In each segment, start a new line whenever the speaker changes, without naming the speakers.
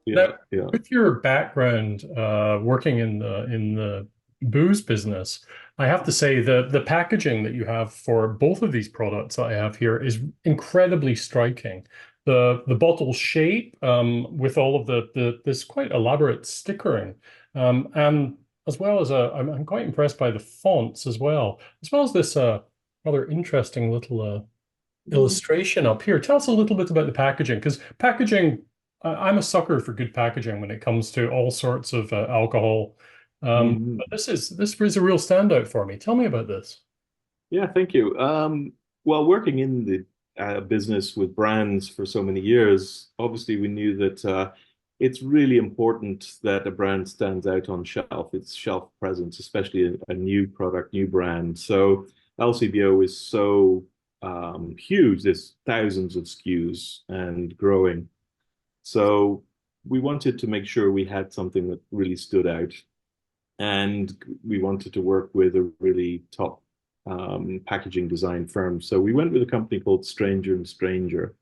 Yeah,
Now,
yeah.
with your background working in the booze business, I have to say the packaging that you have for both of these products that I have here is incredibly striking. The bottle shape with all of the this quite elaborate stickering, and as well as I'm quite impressed by the fonts as well as this rather interesting little illustration up here. Tell us a little bit about the packaging, because packaging, I'm a sucker for good packaging when it comes to all sorts of alcohol.
Mhm.
But this is a real standout for me. Tell me about this.
Yeah, thank you. Well, working in the business with brands for so many years, obviously we knew that it's really important that a brand stands out on shelf. Its shelf presence, especially a new product, new brand. So LCBO is so huge. There's thousands of SKUs and growing. So we wanted to make sure we had something that really stood out, and we wanted to work with a really top packaging design firm. So we went with a company called Stranger and Stranger,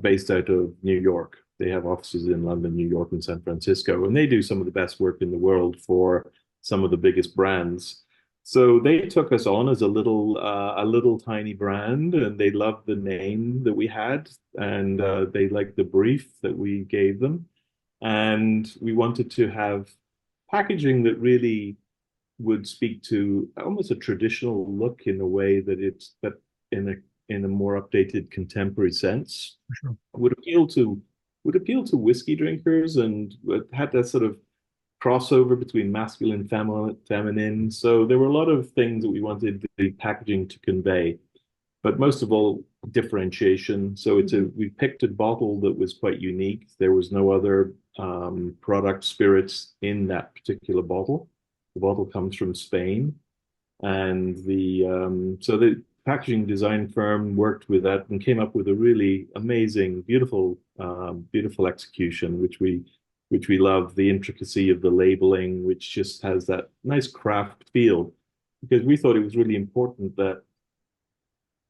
based out of New York. They have offices in London, New York, and San Francisco, and they do some of the best work in the world for some of the biggest brands. So they took us on as a little tiny brand, and they loved the name that we had, and they liked the brief that we gave them, and we wanted to have packaging that really would speak to almost a traditional look in a way that it's that in a more updated contemporary sense
Sure.
would appeal to whiskey drinkers, and had that sort of crossover between masculine feminine. So there were a lot of things that we wanted the packaging to convey, but most of all, differentiation. So we picked a bottle that was quite unique. There was no other product spirits in that particular bottle. The bottle comes from Spain, and the packaging design firm worked with that and came up with a really amazing, beautiful execution, which we love. The intricacy of the labeling, which just has that nice craft feel, because we thought it was really important that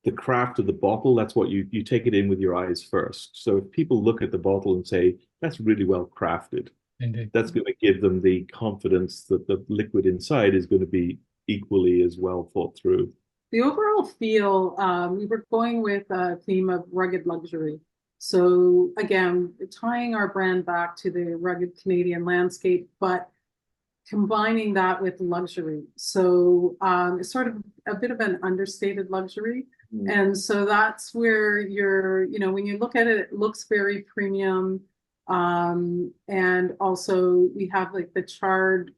the craft of the bottle, that's what you take it in with your eyes first. So if people look at the bottle and say, that's really well crafted,
Indeed.
that's going to give them the confidence that the liquid inside is going to be equally as well thought through.
The overall feel, we were going with a theme of rugged luxury. So again, tying our brand back to the rugged Canadian landscape, but combining that with luxury. So it's sort of a bit of an understated luxury.
Mm.
And so that's where when you look at it, it looks very premium. And also we have like the charred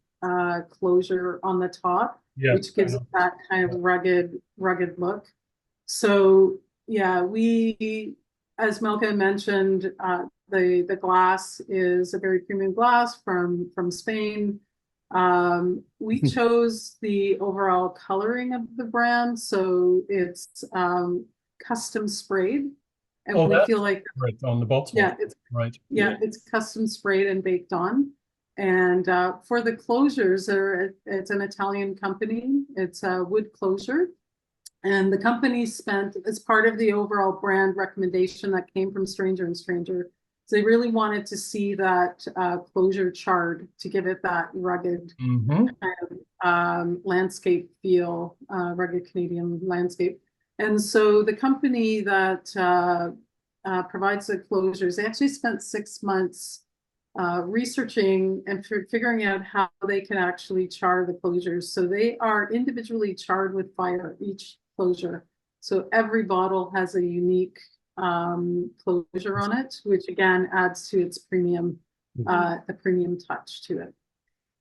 closure on the top,
Yes,
which
I
gives it
know.
that kind of
Yeah.
rugged look. So yeah, as Melka mentioned, the glass is a very premium glass from Spain. We chose the overall coloring of the brand, so it's custom sprayed, and
Oh,
we
that's
feel like
right on the bottle.
yeah, it's
Right.
yeah, it's custom sprayed and baked on. And for the closures, it's an Italian company. It's a wood closure. And the company spent, as part of the overall brand recommendation that came from Stranger and Stranger, so they really wanted to see that closure charred to give it that rugged
Hmm.
kind of landscape feel, rugged Canadian landscape. And so the company that provides the closures, they actually spent 6 months researching and figuring out how they can actually char the closures. So they are individually charred with fire, each closure. So every bottle has a unique closure on it, which again adds to its premium, the premium touch to it.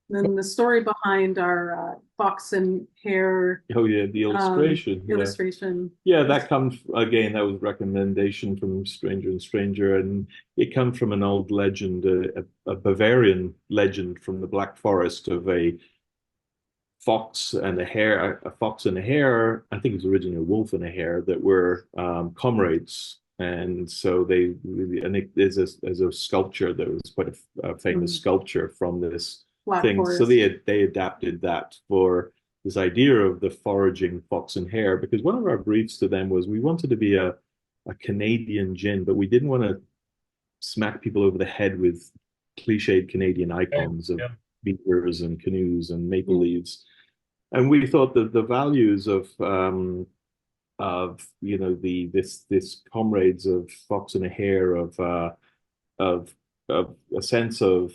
And then the story behind our fox and hare
Oh yeah, the illustration. Yeah.
illustration.
Yeah, that comes again, that was recommendation from Stranger and Stranger, and it comes from an old legend, a Bavarian legend from the Black Forest of a fox and a hare, a fox and a hare. I think it was originally a wolf and a hare that were comrades. And so they really, and there's a sculpture that was quite a famous sculpture from this
Black
thing. So
Forest.
they adapted that for this idea of the foraging fox and hare, because one of our briefs to them was we wanted to be a Canadian gin, but we didn't want to smack people over the head with cliched Canadian
Yeah,
icons of
yeah.
beavers and canoes and maple
Yeah.
leaves. And we thought that the values of this comrades of fox and a hare of of a sense of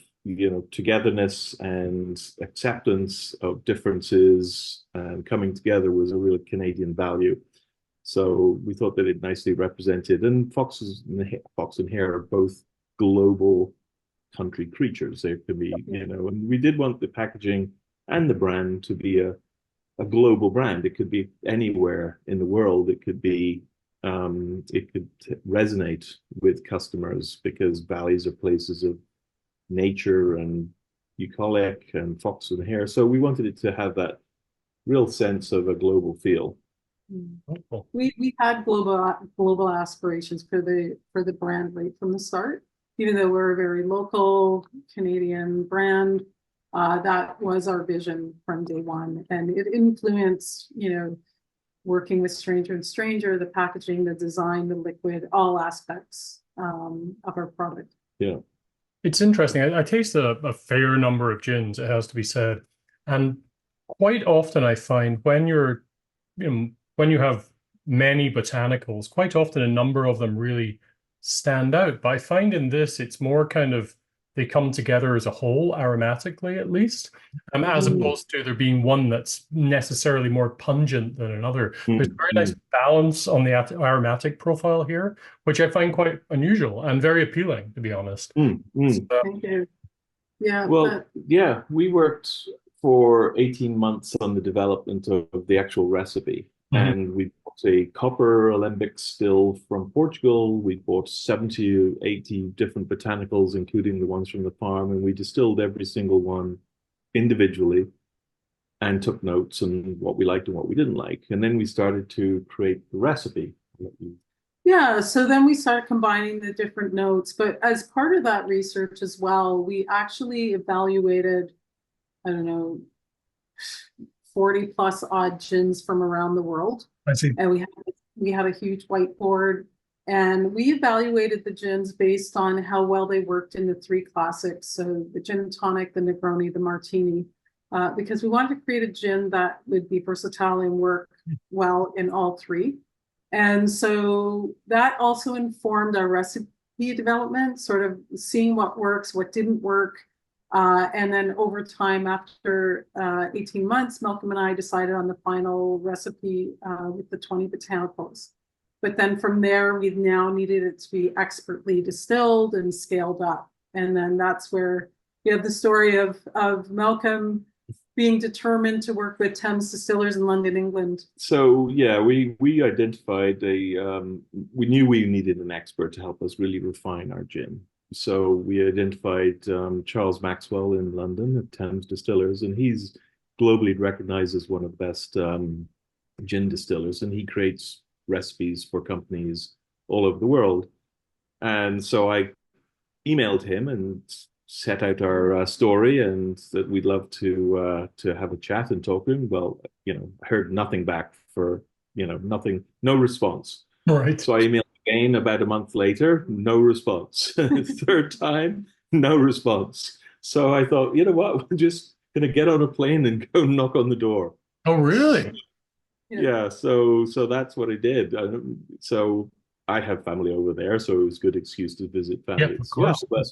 togetherness and acceptance of differences and coming together was a real Canadian value. So we thought that it nicely represented, and fox and hare are both global country creatures. They could be, and we did want the packaging and the brand to be a global brand. It could be anywhere in the world. It could resonate with customers because valleys are places of nature and bucolic and fox and hare. So we wanted it to have that real sense of a global feel.
Cool.
We had global aspirations for the brand right from the start. Even though we're a very local Canadian brand, that was our vision from day one, and it influenced, working with Stranger and Stranger, the packaging, the design, the liquid, all aspects of our product.
Yeah.
It's interesting. I taste a fair number of gins, it has to be said. And quite often I find when when you have many botanicals, quite often a number of them really stand out. But I find in this, it's more kind of, they come together as a whole, aromatically at least, as opposed to there being one that's necessarily more pungent than another. There's a very nice balance on the aromatic profile here, which I find quite unusual and very appealing, to be honest.
Thank you. Yeah.
Well, yeah, we worked for 18 months on the development of the actual recipe. And we bought a copper alembic still from Portugal. We bought 70 or 80 different botanicals, including the ones from the farm, and we distilled every single one individually and took notes on what we liked and what we didn't like. And then we started to create the recipe.
Yeah, so then we started combining the different notes. But as part of that research as well, we actually evaluated, I don't know, 40 plus odd gins from around the world.
I see.
And we had a huge whiteboard, and we evaluated the gins based on how well they worked in the three classics. So the gin and tonic, the Negroni, the Martini, because we wanted to create a gin that would be versatile and work well in all three. And so that also informed our recipe development, sort of seeing what works, what didn't work. And then over time, after 18 months, Malcolm and I decided on the final recipe with the 20 botanicals. But then from there, we now needed it to be expertly distilled and scaled up. And then that's where you have the story of Malcolm being determined to work with Thames Distillers in London, England.
So yeah, we identified we knew we needed an expert to help us really refine our gin. So we identified Charles Maxwell in London at Thames Distillers, and he's globally recognized as one of the best gin distillers, and he creates recipes for companies all over the world. And so I emailed him and set out our story and that we'd love to have a chat and talk to him. Well, I heard nothing back for nothing, no response.
Right.
So I emailed again about a month later, no response. Third time, no response. So I thought, you know what, we're just gonna get on a plane and go knock on the door.
Oh, really?
Yeah, so that's what I did. So I have family over there, so it was a good excuse to visit family
Yeah, of
as well.
course.
But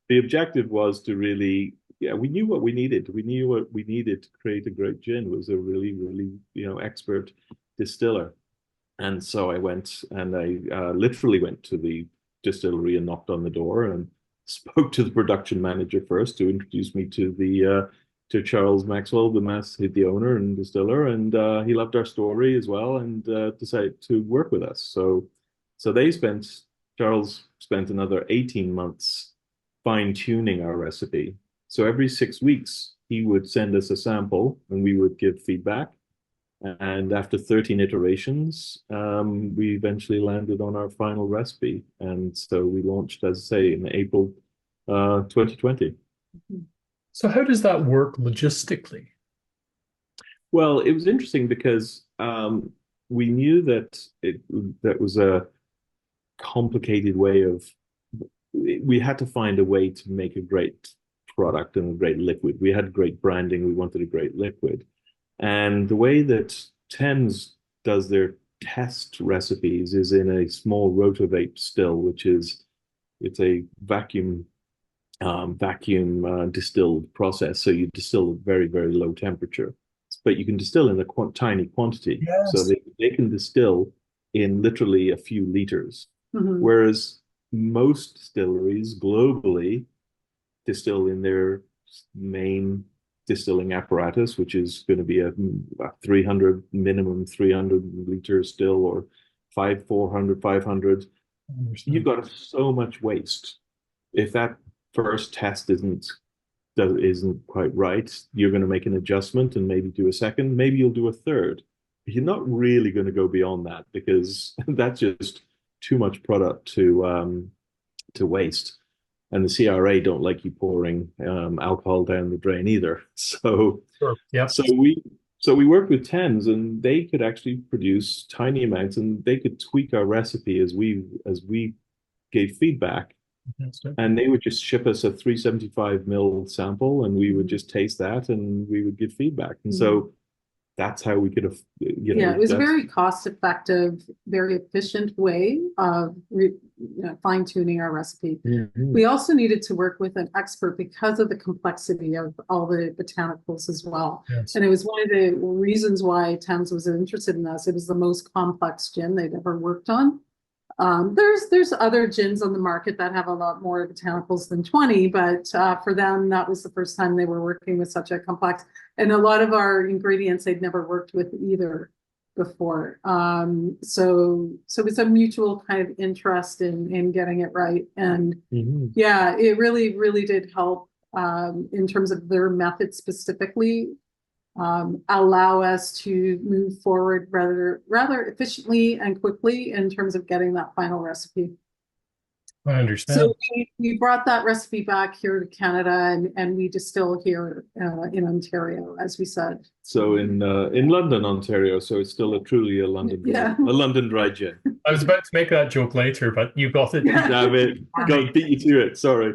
the objective was to really, we knew what we needed. We knew what we needed to create a great gin was a really, really, expert distiller. And so I went and I literally went to the distillery and knocked on the door and spoke to the production manager first to introduce me to to Charles Maxwell, the owner and distiller, and he loved our story as well and decided to work with us. So Charles spent another 18 months fine-tuning our recipe. So every 6 weeks, he would send us a sample and we would give feedback. And after 13 iterations, we eventually landed on our final recipe. And so we launched, as I say, in April 2020.
So how does that work logistically?
Well, it was interesting because we knew that that was a complicated way of we had to find a way to make a great product and a great liquid. We had great branding. We wanted a great liquid. And the way that Thames does their test recipes is in a small rotovape still, which is it's a vacuum distilled process. So you distill at very, very low temperature, but you can distill in a tiny quantity. So
Yes.
they can distill in literally a few liters.
Mhm.
Whereas most distilleries globally distill in their main distilling apparatus, which is going to be a 300 minimum 300 liter still, or 400, 500. You've got so much waste. If that first test isn't quite right, you're going to make an adjustment and maybe do a second, maybe you'll do a third. You're not really going to go beyond that because that's just too much product to waste. And the CRA don't like you pouring alcohol down the drain either. So,
Sure. Yep.
so we worked with Thames, and they could actually produce tiny amounts, and they could tweak our recipe as we gave feedback. And they would just ship us a 375 ml sample, and we would just taste that, and we would give feedback. And so that's how we could have,
it was a very cost-effective, very efficient way of fine-tuning our recipe. We also needed to work with an expert because of the complexity of all the botanicals as well.
Yes.
And it was one of the reasons why Thames was interested in us. It was the most complex gin they'd ever worked on. There's other gins on the market that have a lot more botanicals than 20, but for them, that was the first time they were working with such a complex, and a lot of our ingredients they'd never worked with either before. So it's a mutual kind of interest in getting it right. And yeah, it really, really did help in terms of their method specifically. Allow us to move forward rather efficiently and quickly in terms of getting that final recipe.
I understand.
So we brought that recipe back here to Canada, and we distill here in Ontario, as we said.
So in London, Ontario. So it's still truly a London dry gin.
I was about to make that joke later, but you got it.
Damn it! Go beat you to it. Sorry.